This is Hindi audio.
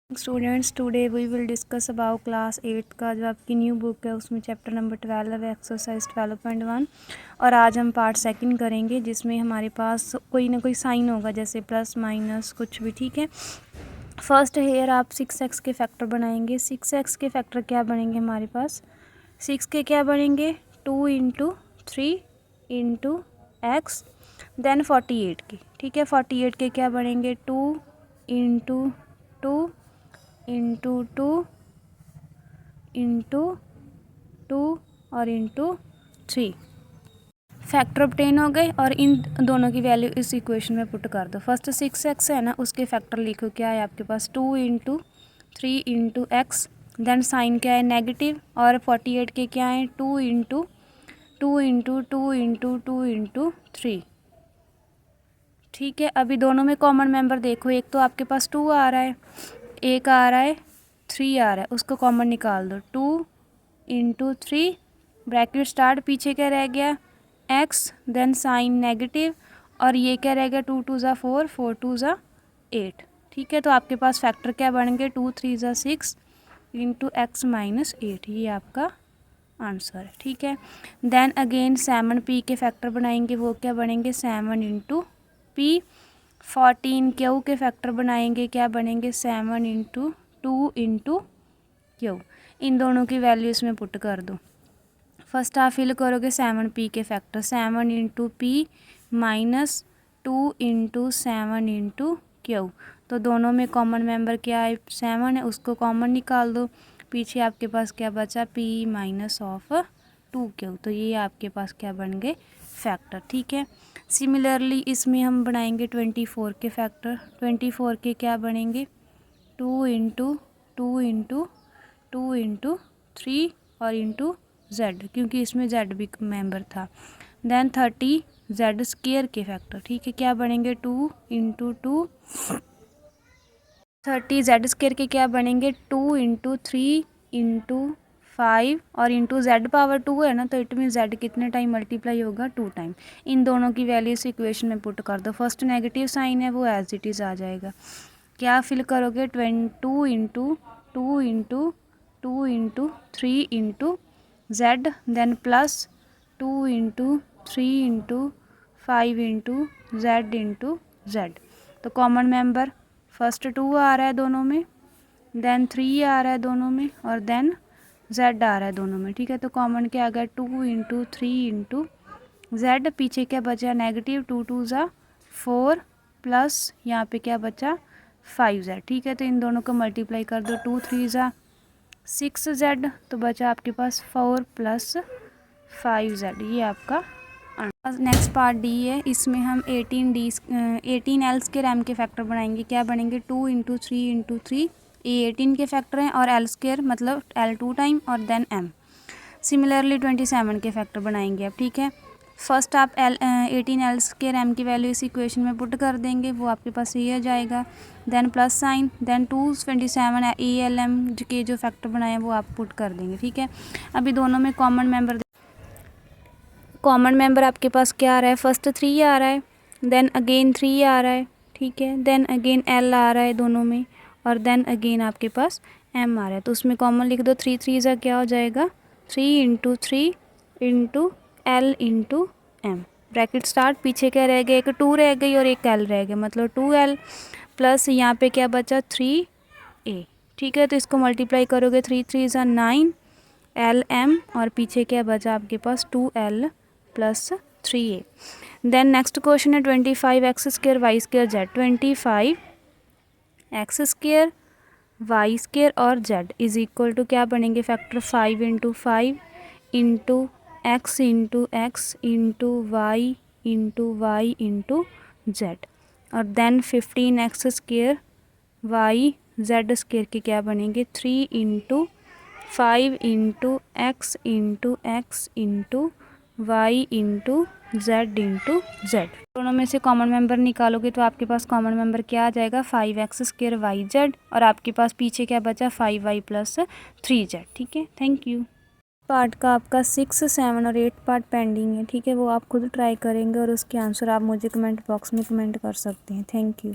Students today we will discuss about class 8 का जो आपकी न्यू बुक है उसमें चैप्टर नंबर 12 है एक्सरसाइज 12.1। और आज हम पार्ट सेकंड करेंगे जिसमें हमारे पास कोई ना कोई साइन होगा जैसे प्लस माइनस कुछ भी। ठीक है, फर्स्ट हेयर आप 6x के फैक्टर बनाएंगे। 6x के फैक्टर क्या बनेंगे हमारे पास, 6 के क्या बनेंगे 2 इंटू 3 इंटू एक्स देन 48 के। ठीक है, 48 के क्या बनेंगे 2 इंटू 2 इंटू 2 इंटू 2 और इंटू 3। फैक्टर ऑब्टेन हो गए और इन दोनों की वैल्यू इस इक्वेशन में पुट कर दो। फर्स्ट 6x है ना, उसके फैक्टर लिखो क्या है आपके पास 2 into 3 into x then sign क्या है नेगेटिव, और 48 के क्या है 2 इंटू 2 इंटू 2 इंटू 2 इंटू 3। ठीक है, अभी दोनों में कॉमन मेंबर देखो, एक तो आपके पास 2 आ रहा है, एक आ रहा है 3 आ रहा है, उसको कॉमन निकाल दो। 2 इंटू 3 ब्रैकेट स्टार्ट, पीछे क्या रह गया x देन साइन नेगेटिव, और ये क्या रह गया 2 2 ज़ा 4 4 2 ज़ा 8। ठीक है, तो आपके पास फैक्टर क्या बन गए 2 3 ज़ा 6 इंटू एक्स माइनस 8, ये आपका आंसर है। ठीक है, देन अगेन 7 p के फैक्टर बनाएंगे, वो क्या बनेंगे 7 इंटू पी। 14 क्यू के फैक्टर बनाएंगे, क्या बनेंगे 7 इंटू 2 इंटू क्यू। इन दोनों की वैल्यू इसमें पुट कर दो। फर्स्ट आप फिल करोगे 7 p के factor, 7 into P minus 2 into 7 into Q. तो दोनों में कॉमन मेंबर क्या है 7 है, उसको कॉमन निकाल दो। पीछे आपके पास क्या बचा p माइनस ऑफ 2 क्यू, तो ये आपके पास क्या बन गए फैक्टर। ठीक है, सिमिलरली इसमें हम बनाएंगे 24 के फैक्टर। 24 के क्या बनेंगे 2 इंटू 2 इंटू 2 इंटू 3 और इंटू z, क्योंकि इसमें z भी मेंबर था। देन 30 z स्क्वायर के फैक्टर। ठीक है, क्या बनेंगे 2 इंटू 2 30 z स्क्वायर के क्या बनेंगे 2 इंटू 3 इंटू 5 और इंटू z पावर 2 है ना, तो इट मीन z कितने टाइम मल्टीप्लाई होगा 2 टाइम। इन दोनों की वैल्यू इस इक्वेशन में पुट कर दो। फर्स्ट नेगेटिव साइन है वो एज इट इज़ आ जाएगा। क्या फिल करोगे 2 into 2 into 2 into 3 into z then plus 2 into 3 into 5 into z into z। तो कॉमन मेंबर फर्स्ट 2 आ रहा है दोनों में, देन 3 आ रहा है दोनों में, और देन z आ रहा है दोनों में। ठीक है, तो कॉमन क्या आ गया 2 इंटू 3 इंटू z, पीछे क्या बचा नेगेटिव 2 2 ज़ा 4 प्लस यहाँ पे क्या बचा 5z। ठीक है, तो इन दोनों को मल्टीप्लाई कर दो, 2 3 ज़ा 6z, तो बचा आपके पास 4 प्लस 5z, ये आपका नेक्स्ट पार्ट डी है। इसमें हम 18 एल्स के रैम के फैक्टर बनाएंगे। क्या बनेंगे 2 इंटू 3 इंटू 3, ये 18 के फैक्टर हैं, और एल स्क्र मतलब l 2 टाइम और देन m। सिमिलरली 27 के फैक्टर बनाएंगे अब। ठीक है, फर्स्ट आप 18 एल्स के रैम की वैल्यू इस इक्वेशन में पुट कर देंगे, वो आपके पास ये आ जाएगा। Then plus sign, then 227 ALM के जो फैक्टर बनाए वो आप पुट कर देंगे। ठीक है, अभी दोनों में कॉमन मेंबर आपके पास क्या आ रहा है, फर्स्ट 3 आ रहा है, देन अगेन 3 आ रहा है। ठीक है, देन अगेन l आ रहा है दोनों में, और देन अगेन आपके पास m आ रहा है, तो उसमें कॉमन लिख दो। 3 3 ज़ा क्या हो जाएगा 3 into 3 into l into m, bracket start, पीछे क्या रह गया एक 2 रह गई और एक l रह गया, मतलब 2l प्लस यहाँ पे क्या बचा 3a। ठीक है, तो इसको मल्टीप्लाई करोगे 3 3 ज़ा 9 lm, और पीछे क्या बचा आपके पास 2l plus 3a। Then next question है 25 x square y square z. 25 x square y square और जेड इज इक्वल टू क्या बनेंगे factor 5 into 5 into x into x into y into z, और then 15 x square y z square के क्या बनेंगे 3 into 5 into x into y into z into z. दोनों में से कॉमन मेंबर निकालोगे तो आपके पास कॉमन मेंबर क्या आ जाएगा 5 एक्स स्क्र वाई जेड, और आपके पास पीछे क्या बचा 5 वाई प्लस 3 जेड। ठीक है, थैंक यू। पार्ट का आपका 6 7 और 8 पार्ट पेंडिंग है। ठीक है, वो आप खुद ट्राई करेंगे और उसके आंसर आप मुझे कमेंट बॉक्स में कमेंट कर सकते हैं। Thank you.